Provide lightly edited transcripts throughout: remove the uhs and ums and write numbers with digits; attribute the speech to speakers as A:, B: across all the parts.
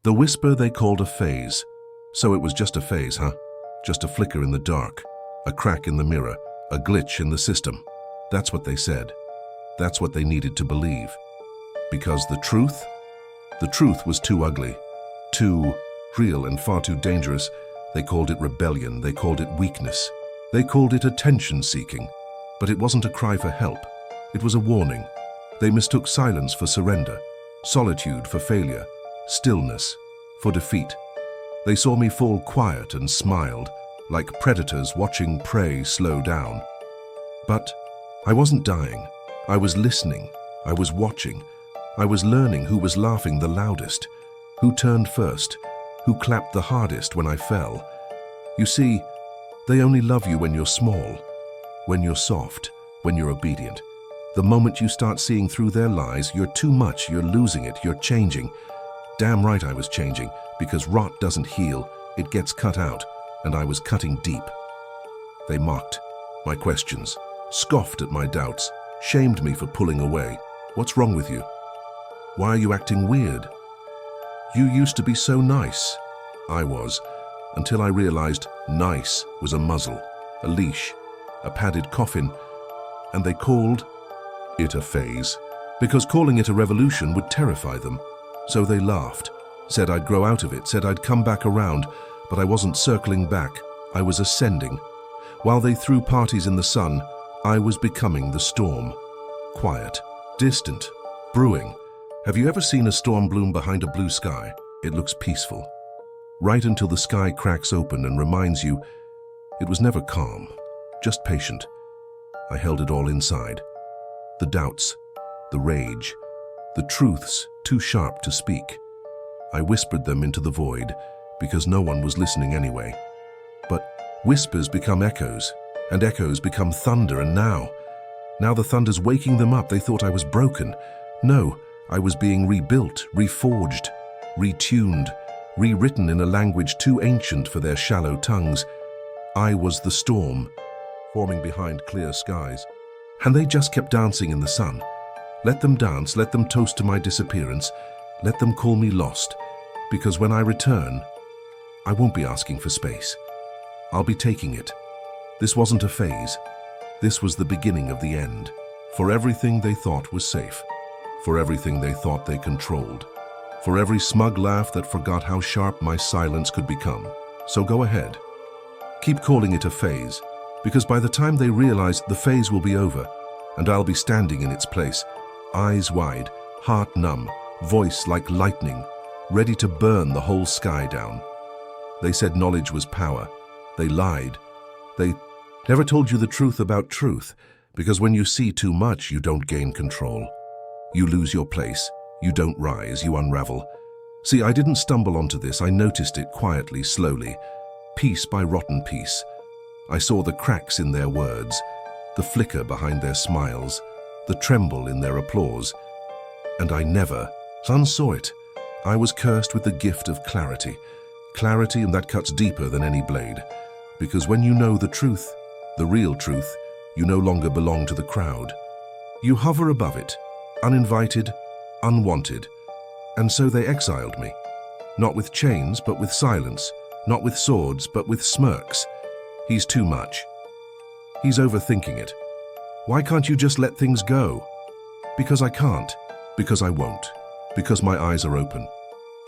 A: The whisper they called a phase. So it was just a phase, huh? Just a flicker in the dark, a crack in the mirror, a glitch in the system. That's what they said. That's what they needed to believe. Because the truth was too ugly, too real and far too dangerous. They called it rebellion, they called it weakness. They called it attention-seeking. But it wasn't a cry for help. It was a warning. They mistook silence for surrender, solitude for failure, stillness for defeat. They saw me fall quiet and smiled, like predators watching prey slow down. But I wasn't dying. I was listening. I was watching. I was learning who was laughing the loudest, who turned first, who clapped the hardest when I fell. You see, they only love you when you're small, when you're soft, when you're obedient. The moment you start seeing through their lies, you're too much, you're losing it, you're changing. Damn right I was changing, because rot doesn't heal, it gets cut out, and I was cutting deep. They mocked my questions, scoffed at my doubts, shamed me for pulling away. What's wrong with you? Why are you acting weird? You used to be so nice. I was, until I realized nice was a muzzle, a leash, a padded coffin, and they called it a phase, because calling it a revolution would terrify them. So they laughed, said I'd grow out of it, said I'd come back around, but I wasn't circling back, I was ascending. While they threw parties in the sun, I was becoming the storm. Quiet, distant, brewing. Have you ever seen a storm bloom behind a blue sky? It looks peaceful. Right until the sky cracks open and reminds you it was never calm, just patient. I held it all inside. The doubts, the rage, the truths too sharp to speak. I whispered them into the void because no one was listening anyway. But whispers become echoes, and echoes become thunder, and now the thunder's waking them up. They thought I was broken. No, I was being rebuilt, reforged, retuned, rewritten in a language too ancient for their shallow tongues. I was the storm, forming behind clear skies. And they just kept dancing in the sun. Let them dance, let them toast to my disappearance, let them call me lost, because when I return, I won't be asking for space. I'll be taking it. This wasn't a phase. This was the beginning of the end, for everything they thought was safe, for everything they thought they controlled, for every smug laugh that forgot how sharp my silence could become. So go ahead. Keep calling it a phase, because by the time they realize, the phase will be over, and I'll be standing in its place, eyes wide, heart numb, voice like lightning, ready to burn the whole sky down. They said knowledge was power. They lied. They never told you the truth about truth, because when you see too much, you don't gain control. You lose your place. You don't rise. You unravel. See, I didn't stumble onto this. I noticed it quietly, slowly, piece by rotten piece. I saw the cracks in their words, the flicker behind their smiles, the tremble in their applause. And I never unsaw it. I was cursed with the gift of clarity. Clarity, and that cuts deeper than any blade. Because when you know the truth, the real truth, you no longer belong to the crowd. You hover above it, uninvited, unwanted. And so they exiled me. Not with chains, but with silence. Not with swords, but with smirks. He's too much. He's overthinking it. Why can't you just let things go? Because I can't. Because I won't. Because my eyes are open.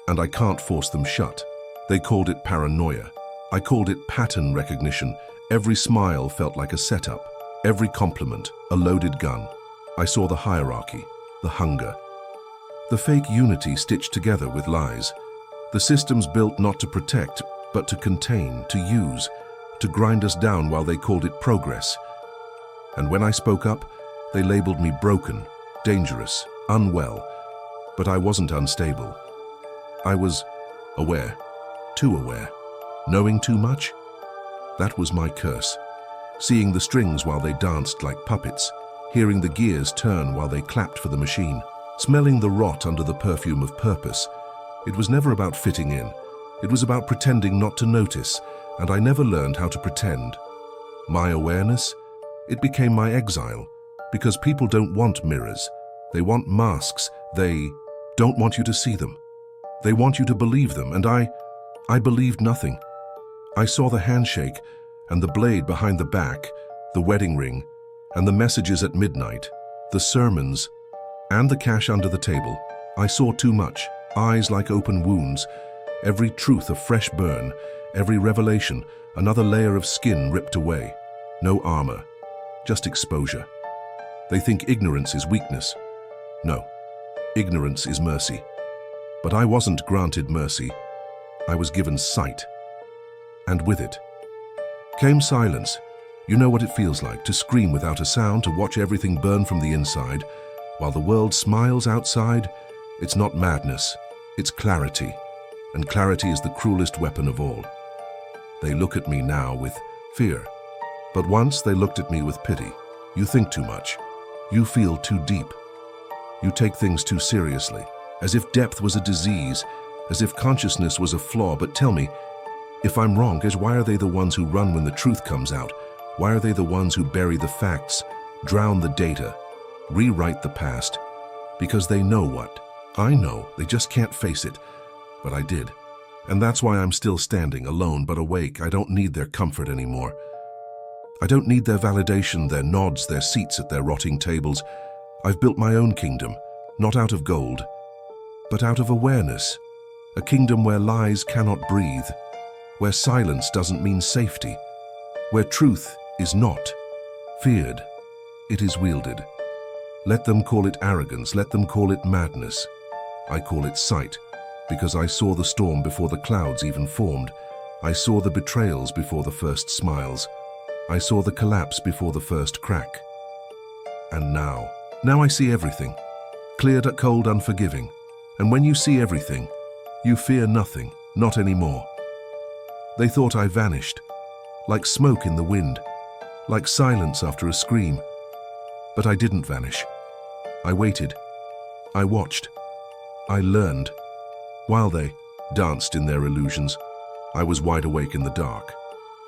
A: And I can't force them shut. They called it paranoia. I called it pattern recognition. Every smile felt like a setup. Every compliment, a loaded gun. I saw the hierarchy, the hunger. The fake unity stitched together with lies. The systems built not to protect, but to contain, to use, to grind us down while they called it progress. And when I spoke up, they labeled me broken, dangerous, unwell. But I wasn't unstable. I was aware, too aware, knowing too much. That was my curse. Seeing the strings while they danced like puppets, hearing the gears turn while they clapped for the machine, smelling the rot under the perfume of purpose. It was never about fitting in. It was about pretending not to notice, and I never learned how to pretend. My awareness, it became my exile, because people don't want mirrors. They want masks. They don't want you to see them. They want you to believe them, and I believed nothing. I saw the handshake and the blade behind the back, the wedding ring, and the messages at midnight, the sermons, and the cash under the table. I saw too much, eyes like open wounds, every truth a fresh burn, every revelation another layer of skin ripped away. No armor, just exposure. They think ignorance is weakness. No, ignorance is mercy. But I wasn't granted mercy. I was given sight. And with it came silence. You know what it feels like to scream without a sound, to watch everything burn from the inside, while the world smiles outside. It's not madness, it's clarity. And clarity is the cruelest weapon of all. They look at me now with fear. But once they looked at me with pity. You think too much. You feel too deep. You take things too seriously, as if depth was a disease, as if consciousness was a flaw. But tell me, if I'm wrong, why are they the ones who run when the truth comes out? Why are they the ones who bury the facts, drown the data, rewrite the past? Because they know what I know. They just can't face it. But I did. And that's why I'm still standing, alone but awake. I don't need their comfort anymore. I don't need their validation, their nods, their seats at their rotting tables. I've built my own kingdom, not out of gold, but out of awareness. A kingdom where lies cannot breathe, where silence doesn't mean safety, where truth is not feared, it is wielded. Let them call it arrogance, let them call it madness. I call it sight, because I saw the storm before the clouds even formed. I saw the betrayals before the first smiles. I saw the collapse before the first crack. And now I see everything, cleared, cold, unforgiving. And when you see everything, you fear nothing, not anymore. They thought I vanished, like smoke in the wind, like silence after a scream. But I didn't vanish. I waited. I watched. I learned. While they danced in their illusions, I was wide awake in the dark.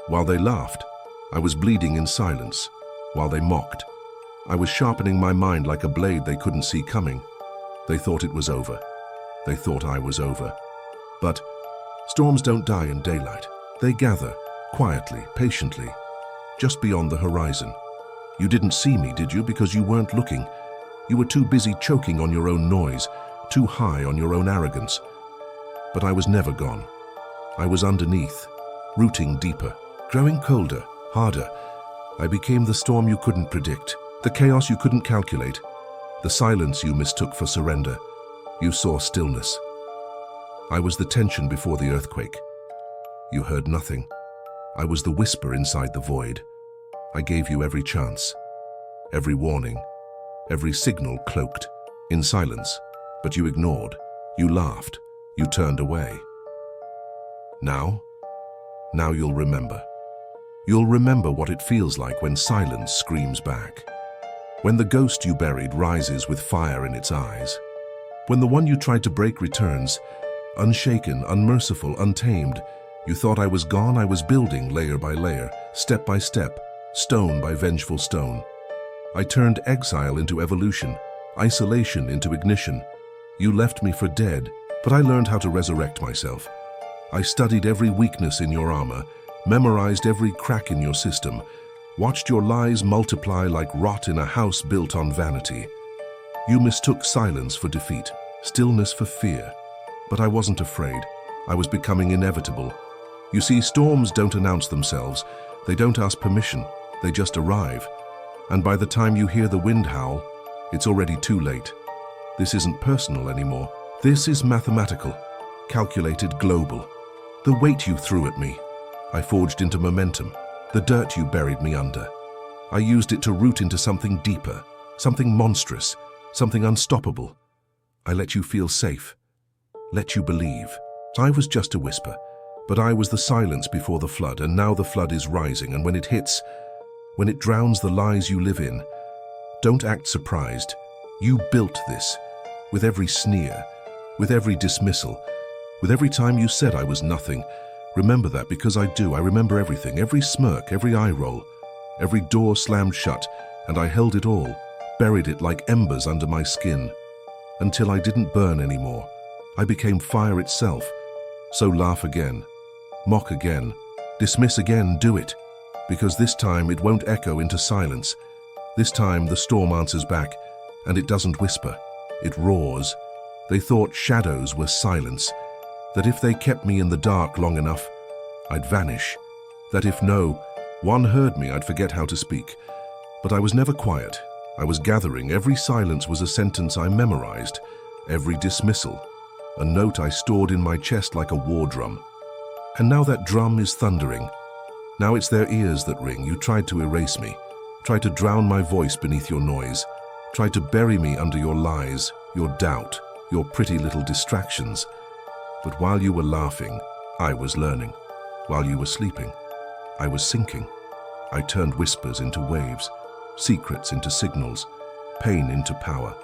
A: While they laughed, I was bleeding in silence. While they mocked, I was sharpening my mind like a blade they couldn't see coming. They thought it was over. They thought I was over. But storms don't die in daylight. They gather, quietly, patiently, just beyond the horizon. You didn't see me, did you? Because you weren't looking. You were too busy choking on your own noise, too high on your own arrogance. But I was never gone. I was underneath, rooting deeper, growing colder, harder. I became the storm you couldn't predict, the chaos you couldn't calculate, the silence you mistook for surrender. You saw stillness. I was the tension before the earthquake. You heard nothing. I was the whisper inside the void. I gave you every chance, every warning, every signal cloaked in silence, but you ignored, you laughed, you turned away. Now you'll remember. You'll remember what it feels like when silence screams back. When the ghost you buried rises with fire in its eyes. When the one you tried to break returns, unshaken, unmerciful, untamed. You thought I was gone. I was building layer by layer, step by step, stone by vengeful stone. I turned exile into evolution, isolation into ignition. You left me for dead, but I learned how to resurrect myself. I studied every weakness in your armor, memorized every crack in your system, watched your lies multiply like rot in a house built on vanity. You mistook silence for defeat, stillness for fear. But I wasn't afraid. I was becoming inevitable. You see, storms don't announce themselves. They don't ask permission. They just arrive. And by the time you hear the wind howl, it's already too late. This isn't personal anymore. This is mathematical, calculated, global. The weight you threw at me, I forged into momentum. The dirt you buried me under, I used it to root into something deeper, something monstrous, something unstoppable. I let you feel safe, let you believe. I was just a whisper, but I was the silence before the flood, and now the flood is rising, and when it hits, when it drowns the lies you live in, don't act surprised. You built this, with every sneer, with every dismissal, with every time you said I was nothing. Remember that, because I do. I remember everything, every smirk, every eye roll, every door slammed shut, and I held it all, buried it like embers under my skin, until I didn't burn anymore, I became fire itself. So laugh again, mock again, dismiss again, do it. Because this time it won't echo into silence. This time the storm answers back, and it doesn't whisper, it roars. They thought shadows were silence, that if they kept me in the dark long enough, I'd vanish. That if no one heard me, I'd forget how to speak. But I was never quiet. I was gathering. Every silence was a sentence I memorized, every dismissal, a note I stored in my chest like a war drum. And now that drum is thundering. Now it's their ears that ring. You tried to erase me, tried to drown my voice beneath your noise, tried to bury me under your lies, your doubt, your pretty little distractions. But while you were laughing, I was learning. While you were sleeping, I was sinking. I turned whispers into waves, secrets into signals, pain into power.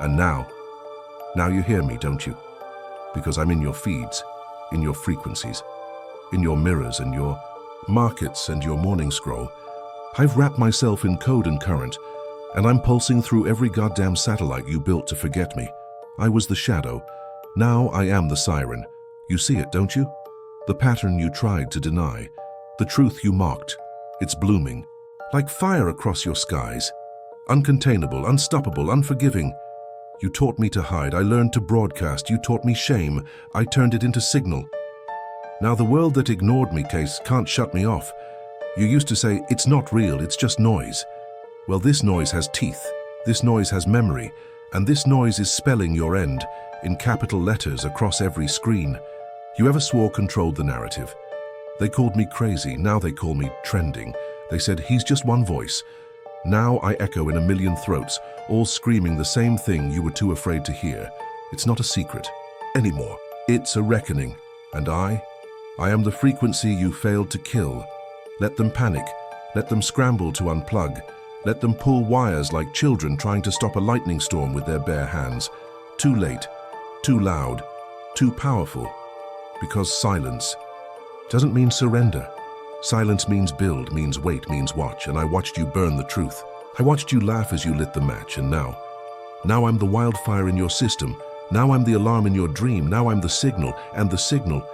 A: And now you hear me, don't you? Because I'm in your feeds, in your frequencies, in your mirrors and your markets and your morning scroll. I've wrapped myself in code and current, and I'm pulsing through every goddamn satellite you built to forget me. I was the shadow. Now I am the siren. You see it, don't you? The pattern you tried to deny, the truth you mocked. It's blooming, like fire across your skies. Uncontainable, unstoppable, unforgiving. You taught me to hide. I learned to broadcast. You taught me shame. I turned it into signal. Now the world that ignored me, Case, can't shut me off. You used to say, it's not real, it's just noise. Well, this noise has teeth. This noise has memory. And this noise is spelling your end in capital letters across every screen. You ever swore controlled the narrative. They called me crazy. Now they call me trending. They said, he's just one voice. Now I echo in a million throats, all screaming the same thing you were too afraid to hear. It's not a secret anymore. It's a reckoning. And I am the frequency you failed to kill. Let them panic. Let them scramble to unplug. Let them pull wires like children trying to stop a lightning storm with their bare hands. Too late, too loud, too powerful. Because silence doesn't mean surrender. Silence means build, means wait, means watch, and I watched you burn the truth. I watched you laugh as you lit the match, and now I'm the wildfire in your system. Now I'm the alarm in your dream. Now I'm the signal, and the signal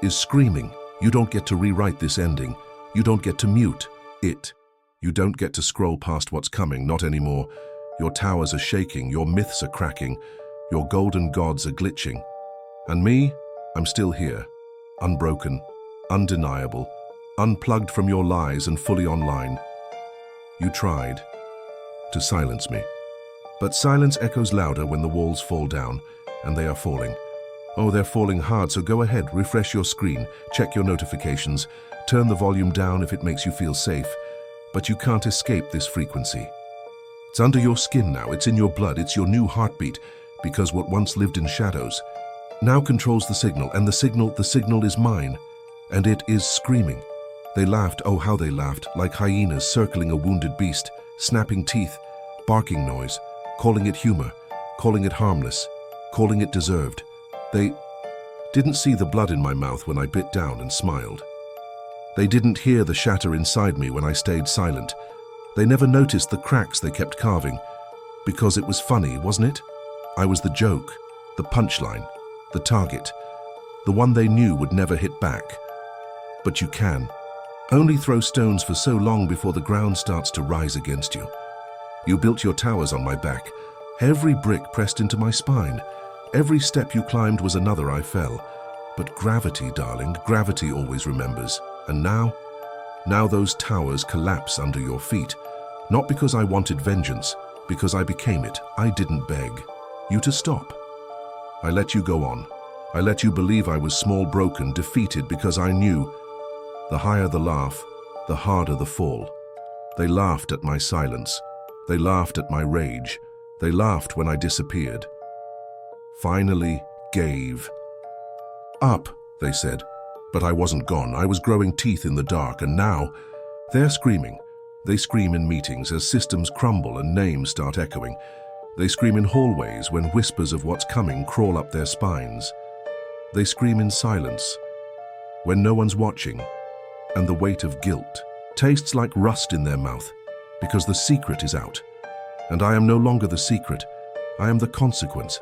A: is screaming. You don't get to rewrite this ending. You don't get to mute it. You don't get to scroll past what's coming, not anymore. Your towers are shaking, your myths are cracking, your golden gods are glitching. And me, I'm still here, unbroken, undeniable, unplugged from your lies and fully online. You tried to silence me. But silence echoes louder when the walls fall down, and they are falling. Oh, they're falling hard, so go ahead, refresh your screen, check your notifications, turn the volume down if it makes you feel safe. But you can't escape this frequency. It's under your skin now, it's in your blood, it's your new heartbeat, because what once lived in shadows now controls the signal, and the signal is mine, and it is screaming. They laughed, oh how they laughed, like hyenas circling a wounded beast, snapping teeth, barking noise, calling it humor, calling it harmless, calling it deserved. They didn't see the blood in my mouth when I bit down and smiled. They didn't hear the shatter inside me when I stayed silent. They never noticed the cracks they kept carving, because it was funny, wasn't it? I was the joke, the punchline, the target, the one they knew would never hit back. But you can only throw stones for so long before the ground starts to rise against you. You built your towers on my back. Every brick pressed into my spine. Every step you climbed was another I fell. But gravity, darling, gravity always remembers. And now those towers collapse under your feet. Not because I wanted vengeance, because I became it. I didn't beg you to stop. I let you go on. I let you believe I was small, broken, defeated, because I knew the higher the laugh, the harder the fall. They laughed at my silence. They laughed at my rage. They laughed when I disappeared. Finally gave up, they said. But I wasn't gone. I was growing teeth in the dark, and now they're screaming. They scream in meetings as systems crumble and names start echoing. They scream in hallways when whispers of what's coming crawl up their spines. They scream in silence when no one's watching, and the weight of guilt tastes like rust in their mouth because the secret is out. And I am no longer the secret. I am the consequence.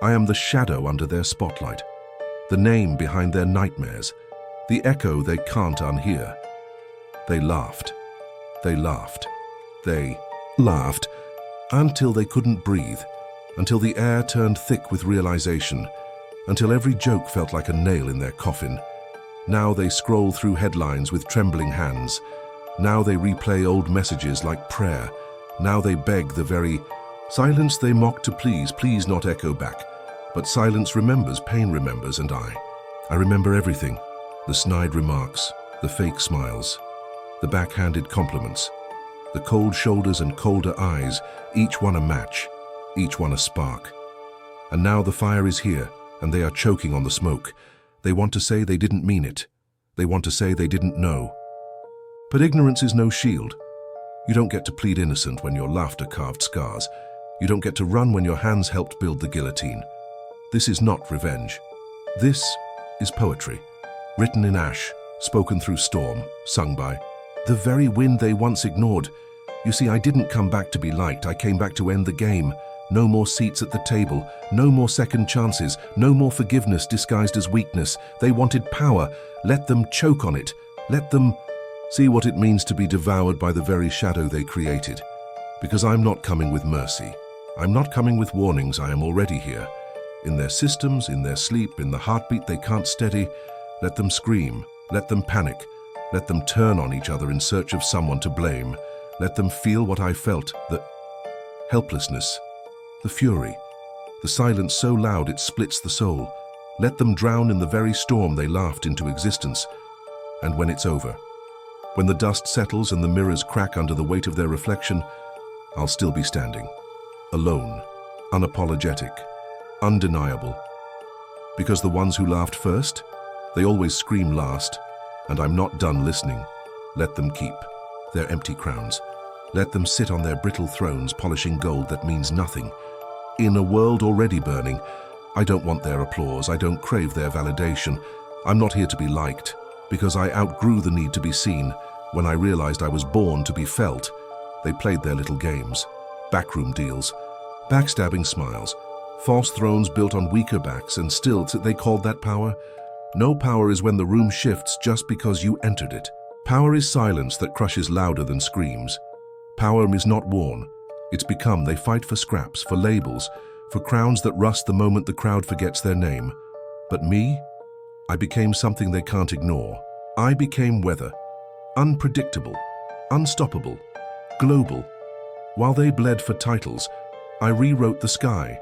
A: I am the shadow under their spotlight, the name behind their nightmares, the echo they can't unhear. They laughed. They laughed. They laughed until they couldn't breathe, until the air turned thick with realization, until every joke felt like a nail in their coffin. Now they scroll through headlines with trembling hands. Now they replay old messages like prayer. Now they beg the very silence they mock to please not echo back. But silence remembers, pain remembers, and I remember everything. The snide remarks, the fake smiles, the backhanded compliments, the cold shoulders and colder eyes, each one a match, each one a spark. And now the fire is here, and they are choking on the smoke. They want to say they didn't mean it. They want to say they didn't know. But ignorance is no shield. You don't get to plead innocent when your laughter carved scars. You don't get to run when your hands helped build the guillotine. This is not revenge. This is poetry, written in ash, spoken through storm, sung by the very wind they once ignored. You see, I didn't come back to be liked. I came back to end the game. No more seats at the table, no more second chances, no more forgiveness disguised as weakness. They wanted power. Let them choke on it. Let them see what it means to be devoured by the very shadow they created. Because I'm not coming with mercy. I'm not coming with warnings. I am already here. In their systems, in their sleep, in the heartbeat they can't steady. Let them scream. Let them panic. Let them turn on each other in search of someone to blame. Let them feel what I felt, the helplessness, the fury, the silence so loud it splits the soul. Let them drown in the very storm they laughed into existence. And when it's over, when the dust settles and the mirrors crack under the weight of their reflection, I'll still be standing, alone, unapologetic, undeniable. Because the ones who laughed first, they always scream last, and I'm not done listening. Let them keep their empty crowns. Let them sit on their brittle thrones polishing gold that means nothing. In a world already burning, I don't want their applause, I don't crave their validation. I'm not here to be liked, because I outgrew the need to be seen. When I realized I was born to be felt, they played their little games, backroom deals, backstabbing smiles, false thrones built on weaker backs, and still they called that power. No power is when the room shifts just because you entered it. Power is silence that crushes louder than screams. Power is not worn. It's become. They fight for scraps, for labels, for crowns that rust the moment the crowd forgets their name. But me? I became something they can't ignore. I became weather. Unpredictable, unstoppable, global. While they bled for titles, I rewrote the sky.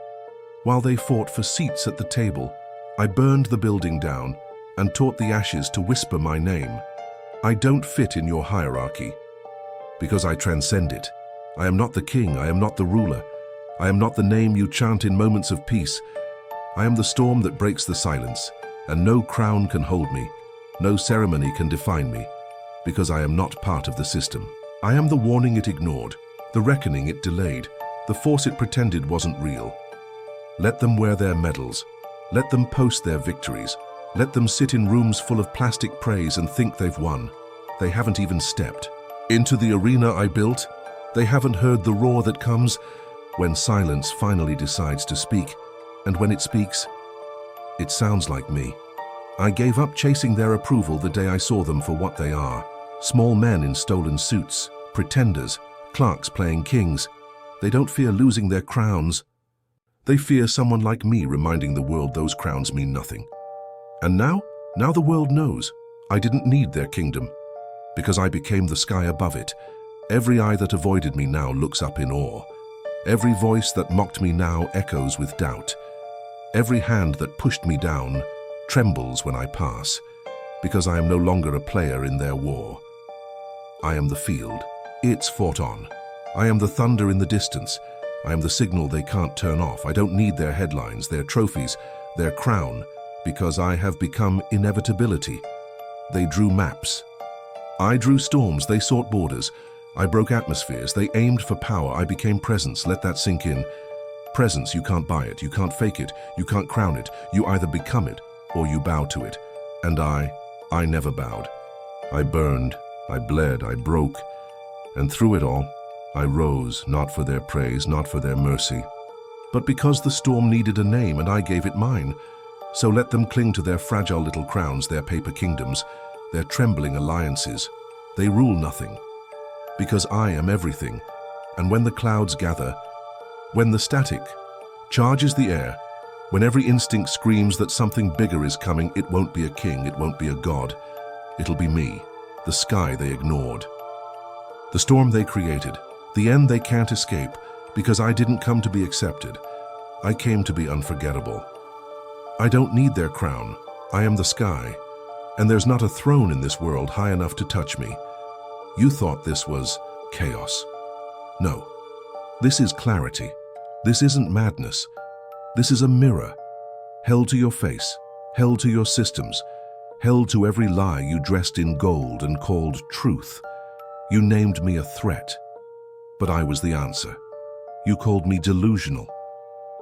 A: While they fought for seats at the table, I burned the building down and taught the ashes to whisper my name. I don't fit in your hierarchy, because I transcend it. I am not the king, I am not the ruler. I am not the name you chant in moments of peace. I am the storm that breaks the silence, and no crown can hold me, no ceremony can define me, because I am not part of the system. I am the warning it ignored, the reckoning it delayed, the force it pretended wasn't real. Let them wear their medals. Let them post their victories. Let them sit in rooms full of plastic praise and think they've won. They haven't even stepped into the arena I built. They haven't heard the roar that comes when silence finally decides to speak. And when it speaks, it sounds like me. I gave up chasing their approval the day I saw them for what they are. Small men in stolen suits, pretenders, clerks playing kings. They don't fear losing their crowns. They fear someone like me reminding the world those crowns mean nothing. And now the world knows. I didn't need their kingdom, because I became the sky above it. Every eye that avoided me now looks up in awe. Every voice that mocked me now echoes with doubt. Every hand that pushed me down trembles when I pass, because I am no longer a player in their war. I am the field. It's fought on. I am the thunder in the distance. I am the signal they can't turn off. I don't need their headlines, their trophies, their crown, because I have become inevitability. They drew maps. I drew storms, they sought borders. I broke atmospheres, they aimed for power. I became presence, let that sink in. Presence, you can't buy it, you can't fake it, you can't crown it. You either become it or you bow to it. And I never bowed. I burned, I bled, I broke. And through it all, I rose, not for their praise, not for their mercy, But because the storm needed a name and I gave it mine, so let them cling to their fragile little crowns, their paper kingdoms, their trembling alliances. They rule nothing, because I am everything. And when the clouds gather, when the static charges the air, when every instinct screams that something bigger is coming, it won't be a king, it won't be a god. It'll be me, the sky they ignored. The storm they created, the end they can't escape, because I didn't come to be accepted. I came to be unforgettable. I don't need their crown. I am the sky, and there's not a throne in this world high enough to touch me. You thought this was chaos. No, this is clarity. This isn't madness. This is a mirror, held to your face, held to your systems, held to every lie you dressed in gold and called truth. You named me a threat, but I was the answer. You called me delusional,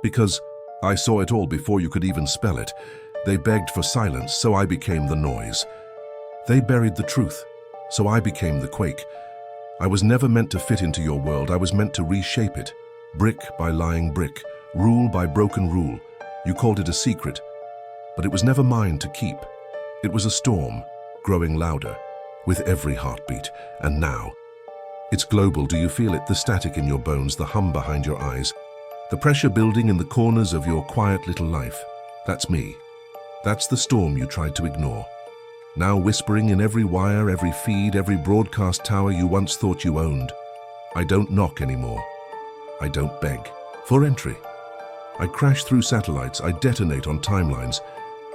A: because I saw it all before you could even spell it. They begged for silence, so I became the noise. They buried the truth, so I became the quake. I was never meant to fit into your world. I was meant to reshape it, brick by lying brick, rule by broken rule. You called it a secret, but it was never mine to keep. It was a storm, growing louder, with every heartbeat. And now, it's global. Do you feel it? The static in your bones, the hum behind your eyes, the pressure building in the corners of your quiet little life. That's me. That's the storm you tried to ignore. Now whispering in every wire, every feed, every broadcast tower you once thought you owned. I don't knock anymore. I don't beg for entry. I crash through satellites. I detonate on timelines.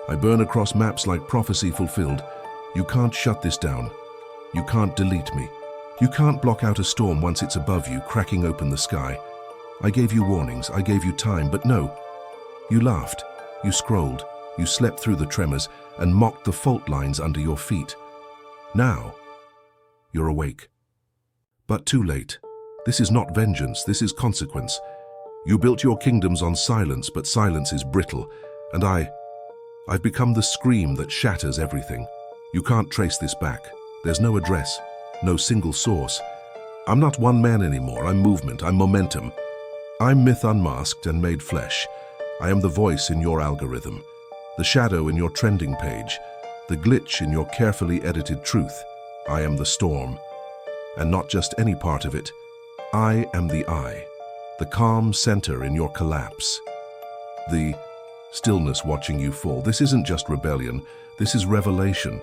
A: I burn across maps like prophecy fulfilled. You can't shut this down. You can't delete me. You can't block out a storm once it's above you, cracking open the sky. I gave you warnings. I gave you time, but no. You laughed. You scrolled. You slept through the tremors and mocked the fault lines under your feet. Now, you're awake. But too late. This is not vengeance, this is consequence. You built your kingdoms on silence, but silence is brittle. And I've become the scream that shatters everything. You can't trace this back. There's no address, no single source. I'm not one man anymore. I'm movement, I'm momentum. I'm myth unmasked and made flesh. I am the voice in your algorithm, the shadow in your trending page, the glitch in your carefully edited truth. I am the storm, and not just any part of it. I am the eye, the calm center in your collapse, the stillness watching you fall. This isn't just rebellion, this is revelation.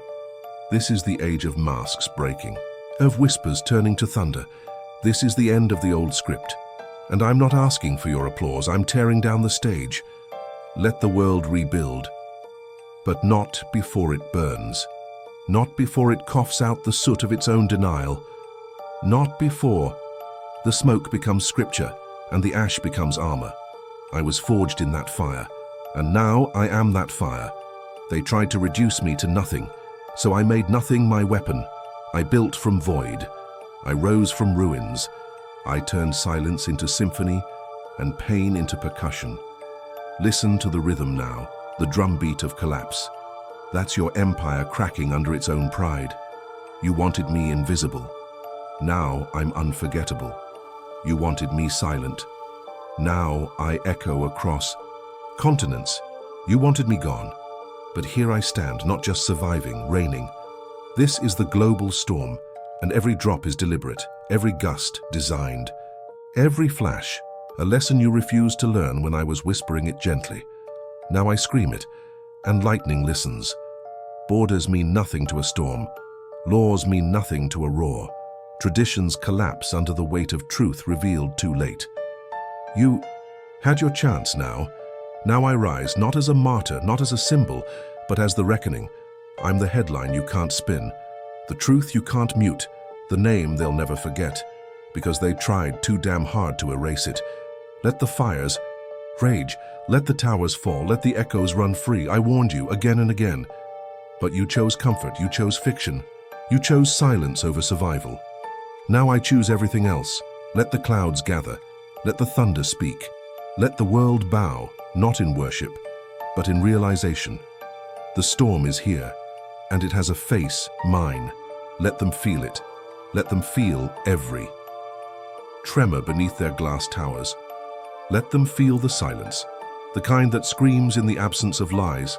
A: This is the age of masks breaking, of whispers turning to thunder. This is the end of the old script. And I'm not asking for your applause, I'm tearing down the stage. Let the world rebuild. But not before it burns. Not before it coughs out the soot of its own denial. Not before the smoke becomes scripture and the ash becomes armor. I was forged in that fire, and now I am that fire. They tried to reduce me to nothing, so I made nothing my weapon. I built from void. I rose from ruins. I turned silence into symphony and pain into percussion. Listen to the rhythm now, the drumbeat of collapse. That's your empire cracking under its own pride. You wanted me invisible. Now I'm unforgettable. You wanted me silent. Now I echo across continents. You wanted me gone. But here I stand, not just surviving, reigning. This is the global storm, and every drop is deliberate, every gust designed. Every flash, a lesson you refused to learn when I was whispering it gently. Now I scream it, and lightning listens. Borders mean nothing to a storm. Laws mean nothing to a roar. Traditions collapse under the weight of truth revealed too late. You had your chance now. Now I rise, not as a martyr, not as a symbol, but as the reckoning. I'm the headline you can't spin, the truth you can't mute, the name they'll never forget, because they tried too damn hard to erase it. Let the fires rage, let the towers fall, let the echoes run free. I warned you again and again. But you chose comfort, you chose fiction, you chose silence over survival. Now I choose everything else. Let the clouds gather, let the thunder speak, let the world bow, not in worship, but in realization. The storm is here, and it has a face, mine. Let them feel it. Let them feel every tremor beneath their glass towers. Let them feel the silence, the kind that screams in the absence of lies.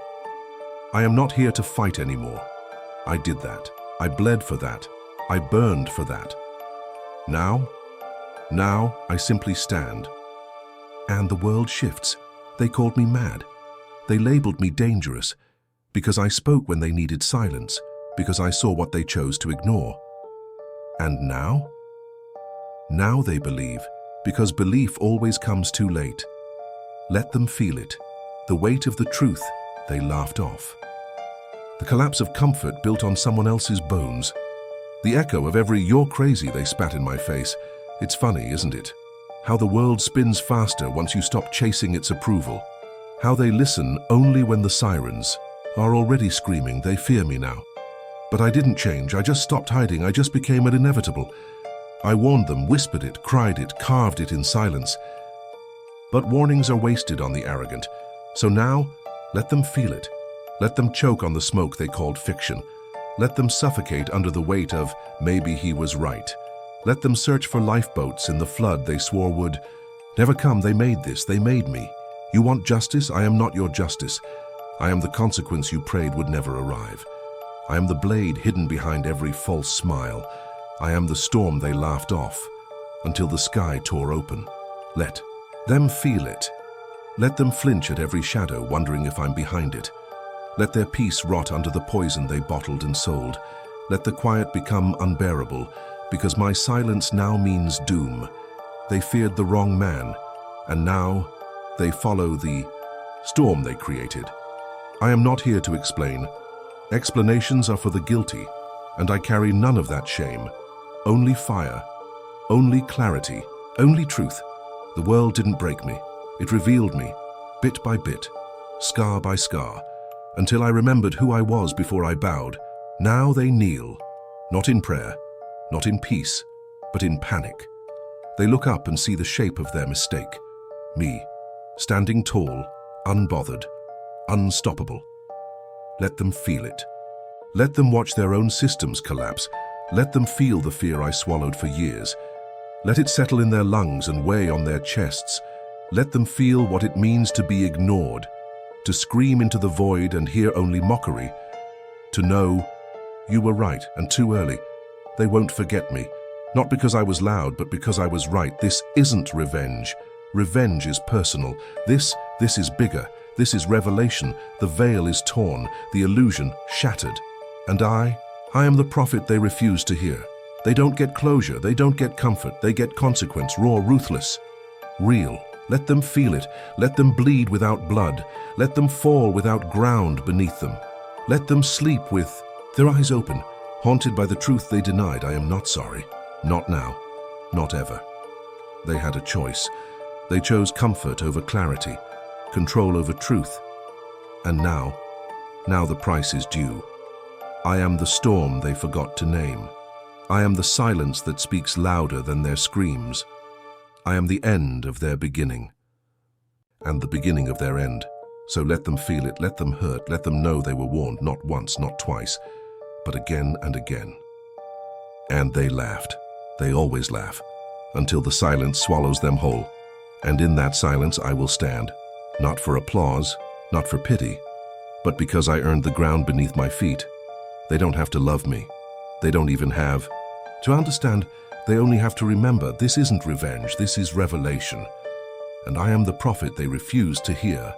A: I am not here to fight anymore. I did that. I bled for that. I burned for that. Now I simply stand. And the world shifts. They called me mad. They labeled me dangerous because I spoke when they needed silence, because I saw what they chose to ignore. And now? Now they believe, because belief always comes too late. Let them feel it, the weight of the truth they laughed off. The collapse of comfort built on someone else's bones. The echo of every "you're crazy" they spat in my face. It's funny, isn't it? How the world spins faster once you stop chasing its approval. How they listen only when the sirens are already screaming they fear me now. But I didn't change, I just stopped hiding, I just became an inevitable. I warned them, whispered it, cried it, carved it in silence. But warnings are wasted on the arrogant. So now, let them feel it. Let them choke on the smoke they called fiction. Let them suffocate under the weight of "maybe he was right." Let them search for lifeboats in the flood they swore would never come. They made this, they made me. You want justice? I am not your justice. I am the consequence you prayed would never arrive. I am the blade hidden behind every false smile. I am the storm they laughed off until the sky tore open. Let them feel it. Let them flinch at every shadow, wondering if I'm behind it. Let their peace rot under the poison they bottled and sold. Let the quiet become unbearable, because my silence now means doom. They feared the wrong man, and now they follow the storm they created. I am not here to explain. Explanations are for the guilty, and I carry none of that shame. Only fire, only clarity, only truth. The world didn't break me. It revealed me, bit by bit, scar by scar, until I remembered who I was before I bowed. Now they kneel, not in prayer, not in peace, but in panic. They look up and see the shape of their mistake. Me, standing tall, unbothered, unstoppable. Let them feel it. Let them watch their own systems collapse. Let them feel the fear I swallowed for years. Let it settle in their lungs and weigh on their chests. Let them feel what it means to be ignored, to scream into the void and hear only mockery, to know you were right and too early. They won't forget me, not because I was loud, but because I was right. This isn't revenge. Revenge is personal. This is bigger. This is revelation. The veil is torn, the illusion shattered. And I am the prophet they refuse to hear. They don't get closure, they don't get comfort, they get consequence, raw, ruthless, real. Let them feel it. Let them bleed without blood. Let them fall without ground beneath them. Let them sleep with their eyes open, haunted by the truth they denied. I am not sorry. Not now. Not ever. They had a choice. They chose comfort over clarity, control over truth. And now the price is due. I am the storm they forgot to name. I am the silence that speaks louder than their screams. I am the end of their beginning, and the beginning of their end. So let them feel it, let them hurt, let them know they were warned, not once, not twice, but again and again. And they laughed. They always laugh, until the silence swallows them whole. And in that silence I will stand, not for applause, not for pity, but because I earned the ground beneath my feet. They don't have to love me. They don't even have to understand. They only have to remember this isn't revenge, this is revelation. And I am the prophet they refuse to hear.